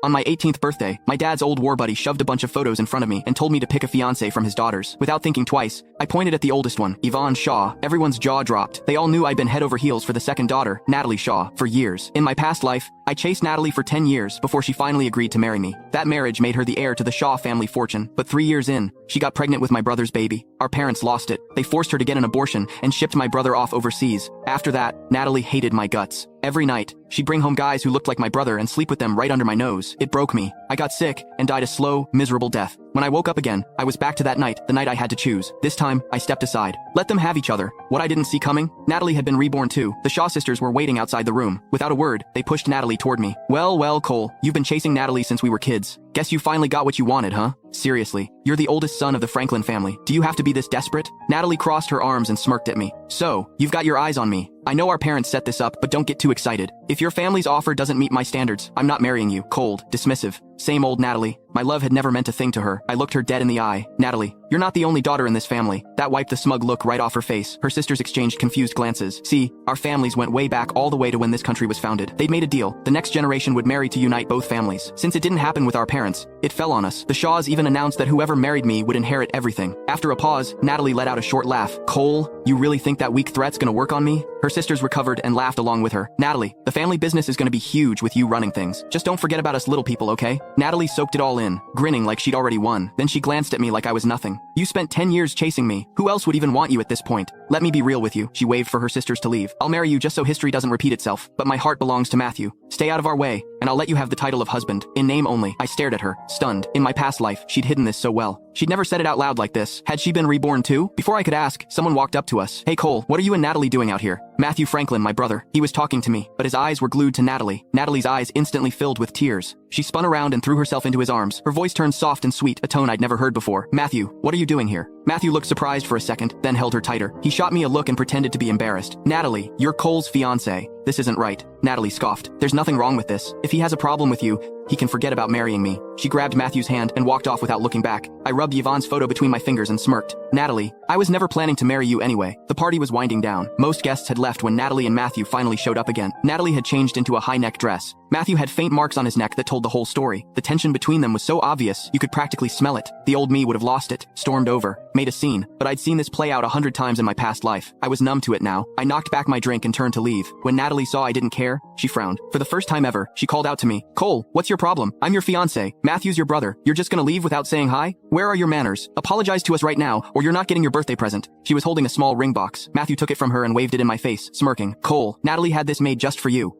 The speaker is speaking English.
On my 18th birthday, my dad's old war buddy shoved a bunch of photos in front of me and told me to pick a fiancé from his daughters. Without thinking twice, I pointed at the oldest one, Yvonne Shaw. Everyone's jaw dropped. They all knew I'd been head over heels for the second daughter, Natalie Shaw, for years. In my past life, I chased Natalie for 10 years before she finally agreed to marry me. That marriage made her the heir to the Shaw family fortune, but 3 years in, she got pregnant with my brother's baby. Our parents lost it. They forced her to get an abortion and shipped my brother off overseas. After that, Natalie hated my guts. Every night, she'd bring home guys who looked like my brother and sleep with them right under my nose. It broke me. I got sick and died a slow, miserable death. When I woke up again, I was back to that night, the night I had to choose. This time, I stepped aside. Let them have each other. What I didn't see coming? Natalie had been reborn too. The Shaw sisters were waiting outside the room. Without a word, they pushed Natalie toward me. Well, Cole, you've been chasing Natalie since we were kids. Guess you finally got what you wanted, huh? Seriously, you're the oldest son of the Franklin family. Do you have to be this desperate? Natalie crossed her arms and smirked at me. So, you've got your eyes on me. I know our parents set this up, but don't get too excited. If your family's offer doesn't meet my standards, I'm not marrying you. Cold, dismissive. Same old Natalie. My love had never meant a thing to her. I looked her dead in the eye. Natalie, you're not the only daughter in this family. That wiped the smug look right off her face. Her sisters exchanged confused glances. See, our families went way back all the way to when this country was founded. They'd made a deal. The next generation would marry to unite both families. Since it didn't happen with our parents, it fell on us. The Shaws even announced that whoever married me would inherit everything. After a pause, Natalie let out a short laugh. Cole, you really think that weak threat's gonna work on me? Her sisters recovered and laughed along with her. Natalie, the family business is gonna be huge with you running things. Just don't forget about us little people, okay? Natalie soaked it all in, grinning like she'd already won. Then she glanced at me like I was nothing. You spent 10 years chasing me. Who else would even want you at this point? Let me be real with you. She waved for her sisters to leave. I'll marry you just so history doesn't repeat itself. But my heart belongs to Matthew. Stay out of our way, and I'll let you have the title of husband. In name only. I stared at her, stunned. In my past life, she'd hidden this so well. She'd never said it out loud like this. Had she been reborn too? Before I could ask, someone walked up to us. Hey Cole, what are you and Natalie doing out here? Matthew Franklin, my brother. He was talking to me, but his eyes were glued to Natalie. Natalie's eyes instantly filled with tears. She spun around and threw herself into his arms. Her voice turned soft and sweet, a tone I'd never heard before. Matthew, what are you doing here? Matthew looked surprised for a second, then held her tighter. He shot me a look and pretended to be embarrassed. Natalie, you're Cole's fiancé. This isn't right. Natalie scoffed. There's nothing wrong with this. If he has a problem with you, he can forget about marrying me. She grabbed Matthew's hand and walked off without looking back. I rubbed Yvonne's photo between my fingers and smirked. Natalie, I was never planning to marry you anyway. The party was winding down. Most guests had left when Natalie and Matthew finally showed up again. Natalie had changed into a high-neck dress. Matthew had faint marks on his neck that told the whole story. The tension between them was so obvious, you could practically smell it. The old me would have lost it, stormed over, made a scene. But I'd seen this play out 100 times in my past life. I was numb to it now. I knocked back my drink and turned to leave. When Natalie saw I didn't care, she frowned. For the first time ever, she called out to me. Cole, what's your problem? I'm your fiancé. Matthew's your brother. You're just gonna leave without saying hi? Where are your manners? Apologize to us right now, or you're not getting your birthday present. She was holding a small ring box. Matthew took it from her and waved it in my face, smirking. Cole, Natalie had this made just for you.